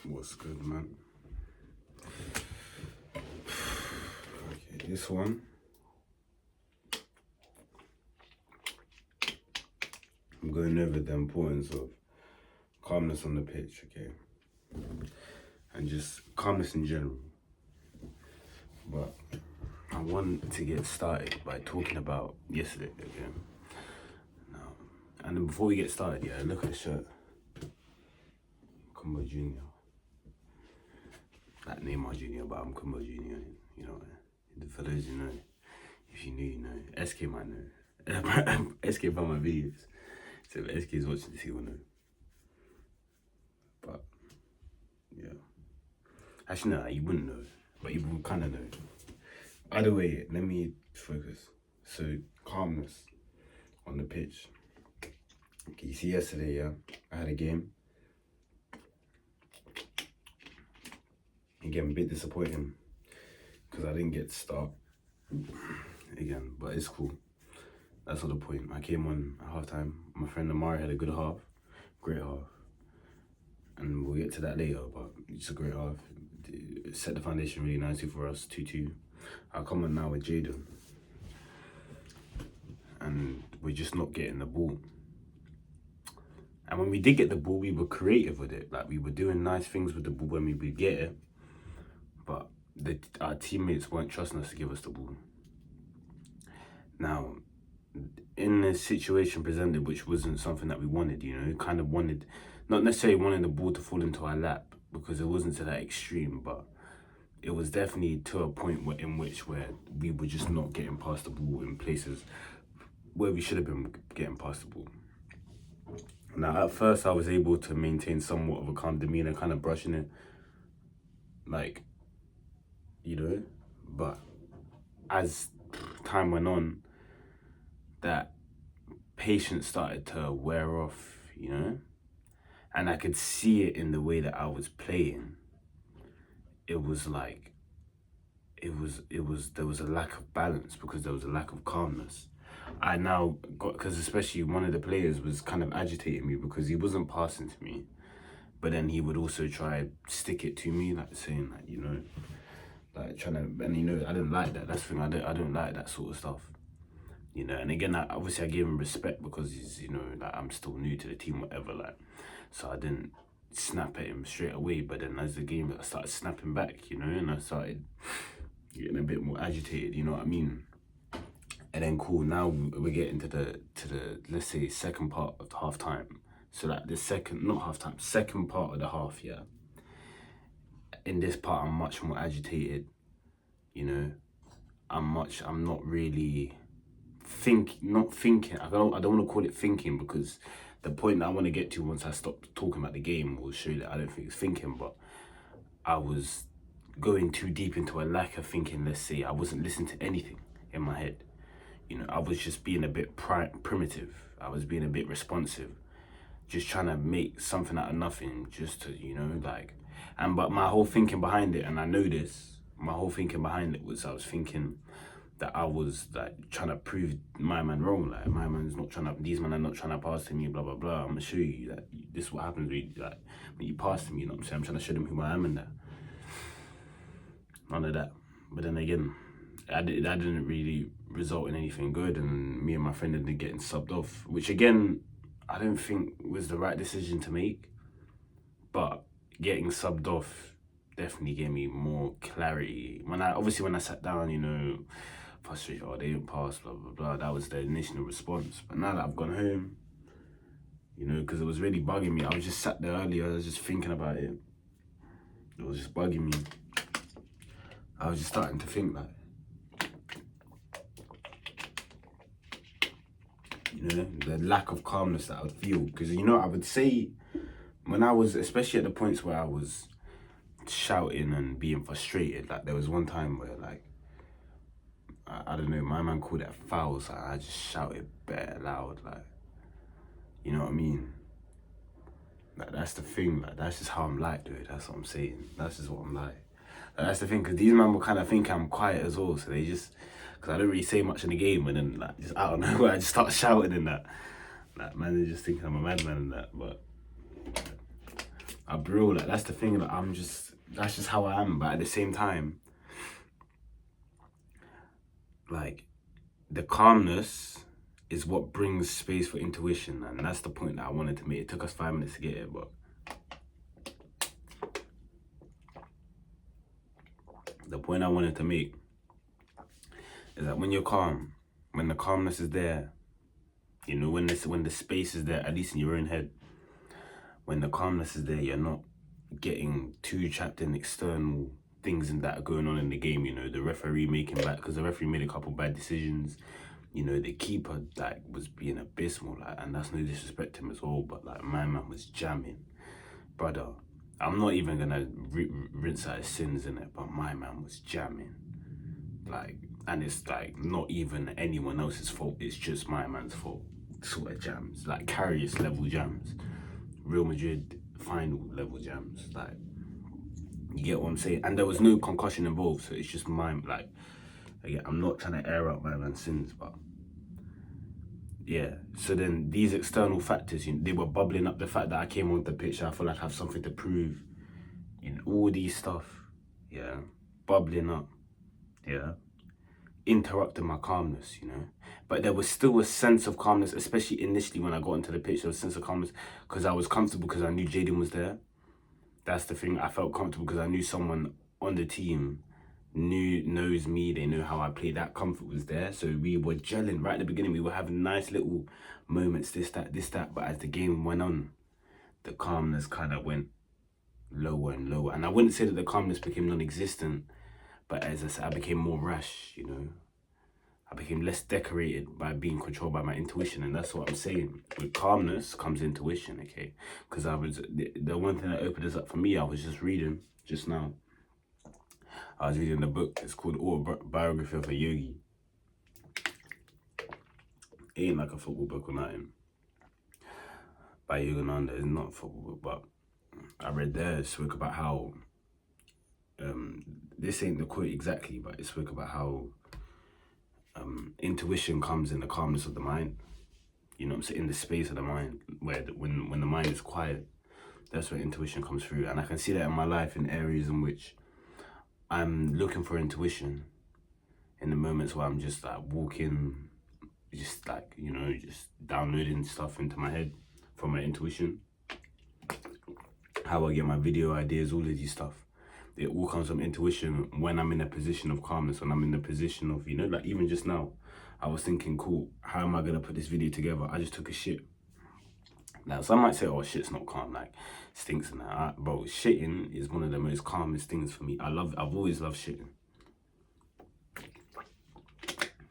What's good, man? Okay, this one. I'm going over the importance of calmness on the pitch, okay? And just calmness in general. But I want to get started by talking about yesterday, okay? Now, and then before we get started, yeah, look at the shirt. Combo Junior. Like Neymar Junior, but I'm Combo Junior, you know. For those who know, if you knew, you know. SK might know. SK found my videos. So if SK is watching this, he will know. But, yeah. Actually, no, you wouldn't know. But you would kind of know. Either way, let me focus. So, calmness on the pitch. Okay, you see yesterday, yeah? I had a game. Again, a bit disappointing because I didn't get to start again, but it's cool. That's not the point. I came on at halftime. My friend Amari had a good half, great half, and we'll get to that later. But it's a great half. It set the foundation really nicely for us. 2-2. I'll come on now with Jaden, and we're just not getting the ball. And when we did get the ball, we were creative with it. Like we were doing nice things with the ball when we would get it. But our teammates weren't trusting us to give us the ball. Now, in this situation presented, which wasn't something that we wanted, you know, kind of wanted, not necessarily wanting the ball to fall into our lap, because it wasn't to that extreme, but it was definitely to a point in which we were just not getting past the ball in places where we should have been getting past the ball. Now, at first, I was able to maintain somewhat of a calm demeanor, kind of brushing it, like, you know, but as time went on, that patience started to wear off, you know, and I could see it in the way that I was playing. It was like, there was a lack of balance because there was a lack of calmness. I now got, because especially one of the players was kind of agitating me because he wasn't passing to me, but then he would also try stick it to me, like saying like, you know, like trying to, and you know, I didn't like that. That's the thing, I don't like that sort of stuff. You know, and again, obviously I gave him respect because he's, you know, like I'm still new to the team, whatever, like, so I didn't snap at him straight away. But then as the game, I started snapping back, you know, and I started getting a bit more agitated, you know what I mean? And then cool, now we're getting to the let's say second part of the half time. So like the second part of the half, yeah. In this part, I'm much more agitated, you know. I'm not really not thinking. I don't want to call it thinking because the point that I want to get to once I stop talking about the game will show that I don't think it's thinking, but I was going too deep into a lack of thinking, let's say. I wasn't listening to anything in my head. You know, I was just being a bit primitive. I was being a bit responsive. Just trying to make something out of nothing just to, you know, like... But my whole thinking behind it, and I know this, my whole thinking behind it was I was thinking that I was like trying to prove my man wrong. Like my man's not trying to, these men are not trying to pass to me, blah, blah, blah. I'm going to show you that this is what happens when you pass to me, you know what I'm saying? I'm trying to show them who I am and that. None of that. But then again, that didn't really result in anything good, and me and my friend ended up getting subbed off, which again, I don't think was the right decision to make, but getting subbed off definitely gave me more clarity. When I sat down, you know, frustrated, oh, they didn't pass, blah, blah, blah, that was the initial response. But now that I've gone home, you know, because it was really bugging me, I was just sat there earlier, I was just thinking about it. It was just bugging me. I was just starting to think like, you know, the lack of calmness that I would feel. Because, you know, I would say when I was, especially at the points where I was shouting and being frustrated, like there was one time where like, I don't know, my man called it a foul, so I just shouted bare loud, like, you know what I mean? Like, that's the thing, like, that's just how I'm like, dude, that's what I'm saying. That's just what I'm like. That's the thing, because these men will kind of think I'm quiet as well, so they just, because I don't really say much in the game, and then like just out of nowhere I just start shouting and that. Like man, they just think I'm a madman and that, but I'll be real, like, that's the thing, that that's just how I am. But at the same time, like, the calmness is what brings space for intuition, and that's the point that I wanted to make. It took us 5 minutes to get here, but the point I wanted to make is that when you're calm, when the calmness is there, you know, when the space is there, at least in your own head, when the calmness is there, you're not getting too trapped in external things and that are going on in the game. You know, the referee making bad, because the referee made a couple bad decisions. You know, the keeper, like, was being abysmal, like, and that's no disrespect to him as well, but like, my man was jamming, brother. I'm not even gonna rinse out his sins in it, but my man was jamming, like, and it's like not even anyone else's fault. It's just my man's fault. Sort of jams, like Karius level jams, Real Madrid final level jams, like, you get what I'm saying? And there was no concussion involved, so it's just my, like, again, I'm not trying to air out my man's sins, but yeah. So then these external factors, you know, they were bubbling up. The fact that I came on the pitch, I feel like I have something to prove. You know, all these stuff, yeah, bubbling up, yeah, interrupting my calmness, you know. But there was still a sense of calmness, especially initially when I got into the pitch. There was a sense of calmness because I was comfortable, because I knew Jaden was there. That's the thing. I felt comfortable because I knew someone on the team knows me. They know how I play. That comfort was there, so we were gelling right at the beginning. We were having nice little moments, this that. But as the game went on, the calmness kind of went lower and lower. And I wouldn't say that the calmness became non-existent, but as I said, I became more rash. You know, I became less decorated by being controlled by my intuition, and that's what I'm saying. With calmness comes intuition, okay? Because the one thing that opened this up for me, I was just reading just now. I was reading the book. It's called Autobiography of a Yogi. It ain't like a football book or nothing. By Yogananda, it's not a football book, but I read there, it spoke about how, this ain't the quote exactly, but it spoke about how intuition comes in the calmness of the mind. You know what I'm saying? In the space of the mind, where when the mind is quiet, that's where intuition comes through. And I can see that in my life in areas in which I'm looking for intuition, in the moments where I'm just like walking, just like, you know, just downloading stuff into my head from my intuition. How I get my video ideas, all of these stuff. It all comes from intuition when I'm in a position of calmness, when I'm in a position of, you know, like even just now, I was thinking, cool, how am I going to put this video together? I just took a shit. Now, some might say, oh, shit's not calm, like, stinks and that. Bro, shitting is one of the most calmest things for me. I've always loved shitting.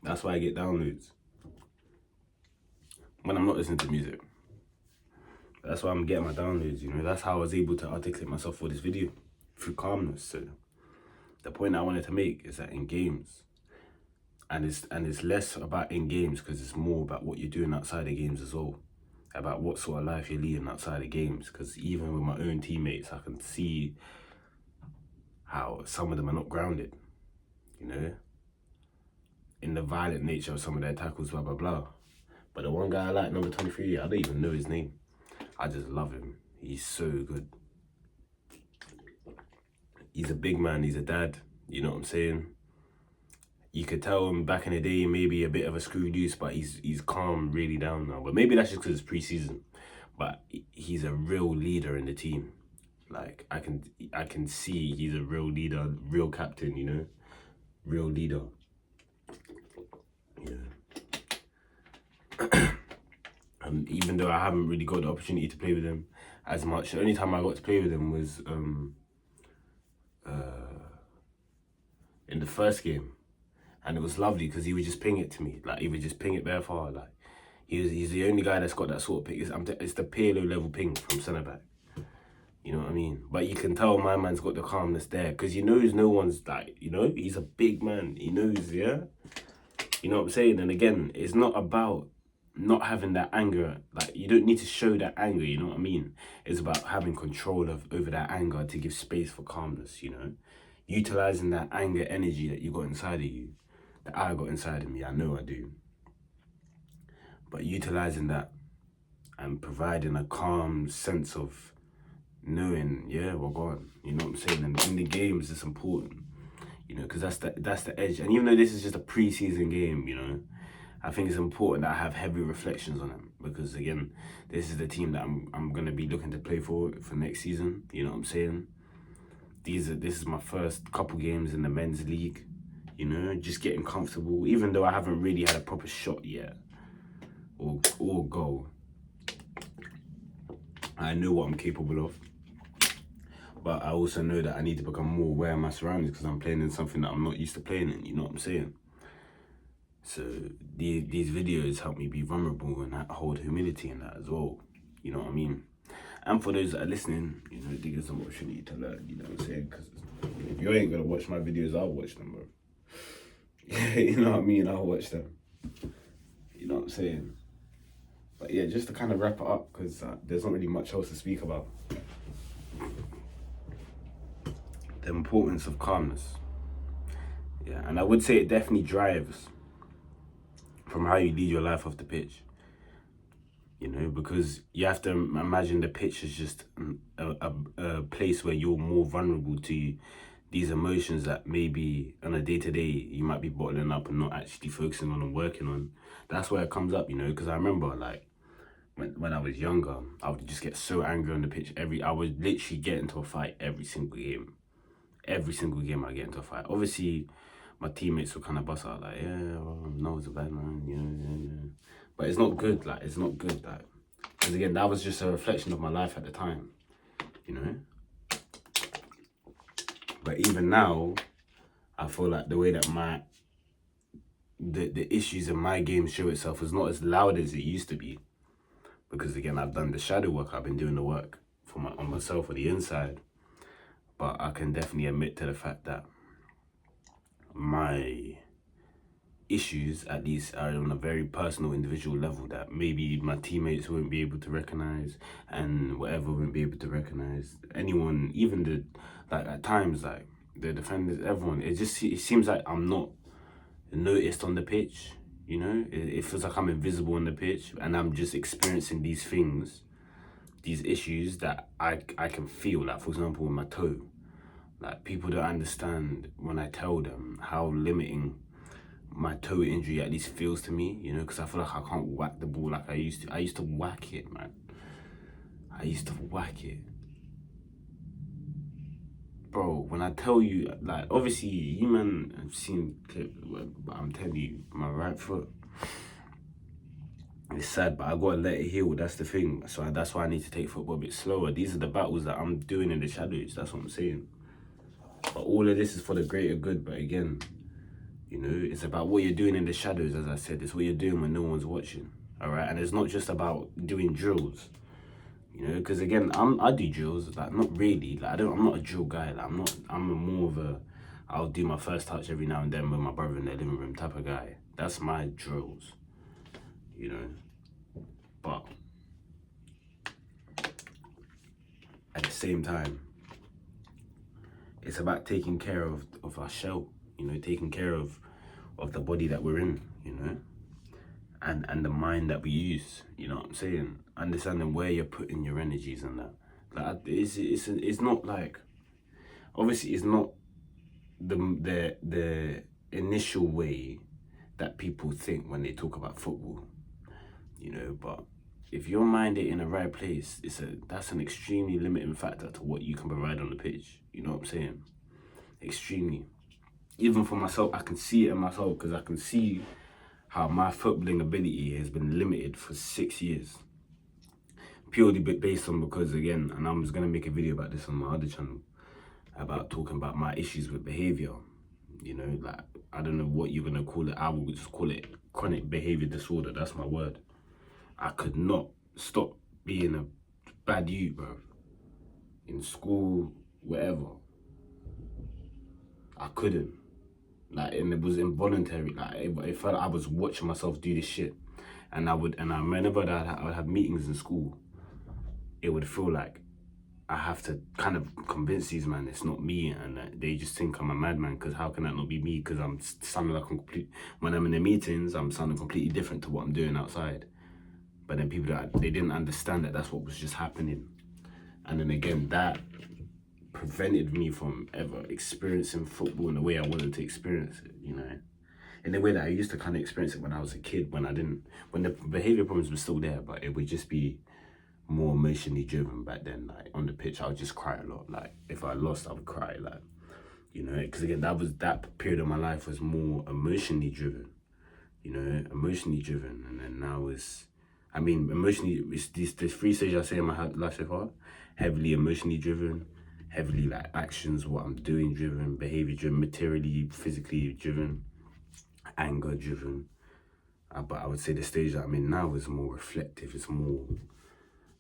That's why I get downloads when I'm not listening to music. That's why I'm getting my downloads, you know. That's how I was able to articulate myself for this video, through calmness. So the point I wanted to make is that in games, and it's less about in games, because it's more about what you're doing outside of games as well, about what sort of life you're leading outside of games. Because even with my own teammates, I can see how some of them are not grounded, you know, in the violent nature of some of their tackles, blah blah blah. But the one guy I like, number 23, I don't even know his name. I just love him. He's so good. He's a big man. He's a dad. You know what I'm saying? You could tell him back in the day, maybe a bit of a screw loose, but he's calm, really down now. But maybe that's just because it's pre-season. But he's a real leader in the team. Like, I can see he's a real leader, real captain, you know? Real leader. Yeah. And even though I haven't really got the opportunity to play with him as much, the only time I got to play with him was in the first game. And it was lovely because he would just ping it to me. Like, he would just ping it bare far. Like, he's the only guy that's got that sort of ping. It's the PLO level ping from centre back. You know what I mean? But you can tell my man's got the calmness there, because he knows no one's like, you know, he's a big man. He knows, yeah? You know what I'm saying? And again, it's not about not having that anger. Like, you don't need to show that anger, you know what I mean? It's about having control over that anger to give space for calmness, you know? Utilizing that anger energy that you got inside of you, that I got inside of me, I know I do. But utilizing that and providing a calm sense of knowing, yeah, we're gone. You know what I'm saying? And in the games, it's important, you know, because that's the edge. And even though this is just a pre-season game, you know, I think it's important that I have heavy reflections on them, because again, this is the team that I'm gonna be looking to play for next season. You know what I'm saying? This is my first couple games in the men's league. You know, just getting comfortable, even though I haven't really had a proper shot yet or goal. I know what I'm capable of, but I also know that I need to become more aware of my surroundings, because I'm playing in something that I'm not used to playing in. You know what I'm saying? So these videos help me be vulnerable and hold humility in that as well. You know what I mean? And for those that are listening, you know, it gives them an opportunity to learn. You know what I'm saying? Because if you ain't gonna watch my videos, I'll watch them, bro. You know what I mean? I'll watch them. You know what I'm saying? But yeah, just to kind of wrap it up, because there's not really much else to speak about. The importance of calmness. Yeah, and I would say it definitely drives from how you lead your life off the pitch. You know, because you have to imagine the pitch is just a place where you're more vulnerable to these emotions that maybe on a day-to-day you might be bottling up and not actually focusing on and working on. That's where it comes up, you know, because I remember like when I was younger, I would just get so angry on the pitch. I would literally get into a fight every single game. Every single game I get into a fight. Obviously, my teammates will kind of bust out like, yeah, well, no, it's a bad man, yeah. But it's not good, like, it's not good, like, because again, that was just a reflection of my life at the time, you know? But even now, I feel like the way that the issues in my game show itself is not as loud as it used to be. Because again, I've done the shadow work, I've been doing the work on myself on the inside. But I can definitely admit to the fact that my issues, at least, are on a very personal, individual level that maybe my teammates won't be able to recognize, and whatever won't be able to recognize. Anyone, even like at times, like the defenders, everyone, it seems like I'm not noticed on the pitch. You know, it feels like I'm invisible on the pitch, and I'm just experiencing these things, these issues that I can feel. Like, for example, with my toe. Like, people don't understand when I tell them how limiting my toe injury at least feels to me, you know, because I feel like I can't whack the ball like I used to. I used to whack it, man. I used to whack it. Bro, when I tell you, like, obviously, you man have seen clips, but I'm telling you, my right foot, it's sad, but I gotta let it heal, that's the thing. So that's why I need to take football a bit slower. These are the battles that I'm doing in the shadows, that's what I'm saying. But all of this is for the greater good, but again, you know, it's about what you're doing in the shadows, as I said. It's what you're doing when no one's watching, all right? And it's not just about doing drills, you know, because again, I do drills, like, not really. Like, I'm not a drill guy. Like, I'm more of a, I'll do my first touch every now and then with my brother in the living room type of guy. That's my drills, you know? But at the same time, it's about taking care of our shell, you know, taking care of the body that we're in, you know, and the mind that we use, you know what I'm saying? Understanding where you're putting your energies and that. Like, it's not like, obviously it's not the initial way that people think when they talk about football, you know, but if your mind ain't in the right place, that's an extremely limiting factor to what you can provide on the pitch. You know what I'm saying? Extremely. Even for myself, I can see it in myself, because I can see how my footballing ability has been limited for 6 years. Purely based on, because again, and I'm just gonna make a video about this on my other channel, about talking about my issues with behavior. You know, like, I don't know what you're gonna call it. I would just call it chronic behavior disorder. That's my word. I could not stop being a bad youth, bro. In school, whatever. I couldn't. Like, and it was involuntary. Like, it felt like I was watching myself do this shit. And whenever I would have meetings in school, it would feel like I have to kind of convince these men it's not me, and they just think I'm a madman, because how can that not be me? Because I'm sounding like when I'm in the meetings, I'm sounding completely different to what I'm doing outside. But then people, they didn't understand that that's what was just happening. And then again, that prevented me from ever experiencing football in the way I wanted to experience it, you know, in the way that I used to kind of experience it when I was a kid, when the behavior problems were still there, but it would just be more emotionally driven back then. Like on the pitch, I would just cry a lot. Like if I lost, I would cry. Like, you know, because again, that period of my life was more emotionally driven, you know, emotionally driven. And then now emotionally, it's these 3 stages I say in my life so far: heavily emotionally driven, heavily like actions, what I'm doing driven, behavior driven, materially, physically driven, anger driven. But I would say the stage that I'm in now is more reflective. It's more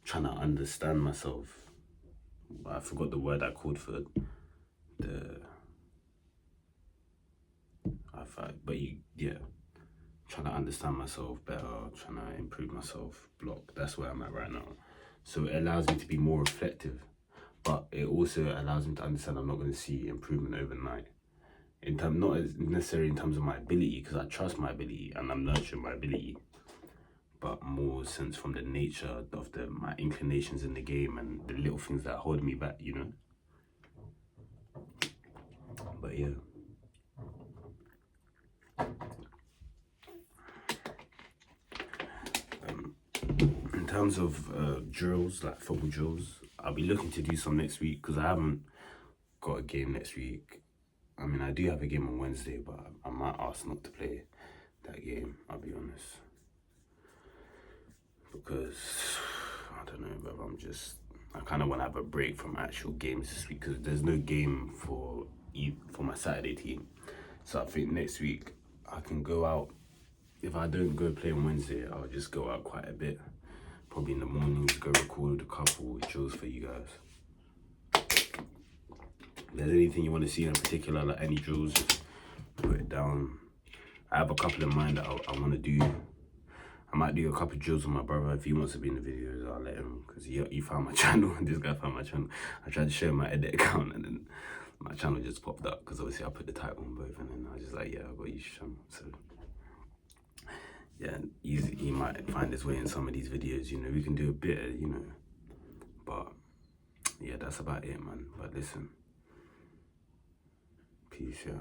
trying to understand myself. I forgot the word I called for the. Trying to understand myself better, trying to improve myself. Block. That's where I'm at right now. So it allows me to be more reflective, but it also allows me to understand I'm not going to see improvement overnight. Not as necessarily in terms of my ability, because I trust my ability and I'm nurturing my ability, but more sense from the nature of my inclinations in the game and the little things that hold me back, you know. But yeah. In terms of drills, like football drills, I'll be looking to do some next week because I haven't got a game next week. I mean, I do have a game on Wednesday, but I might ask not to play that game, I'll be honest. Because, I don't know, but I kind of want to have a break from actual games this week because there's no game for my Saturday team. So I think next week I can go out. If I don't go play on Wednesday, I'll just go out quite a bit. Probably in the mornings, go record a couple drills for you guys. If there's anything you want to see in particular, like any drills, just put it down. I have a couple in mind that I want to do. I might do a couple drills with my brother. If he wants to be in the videos, I'll let him, because he found my channel. This guy found my channel. I tried to share my edit account and then my channel just popped up because obviously I put the title on both, and then I was just like, yeah, I've got your channel. So yeah, he might find his way in some of these videos, you know. We can do a bit, you know. But yeah, that's about it, man. But listen, peace, yeah.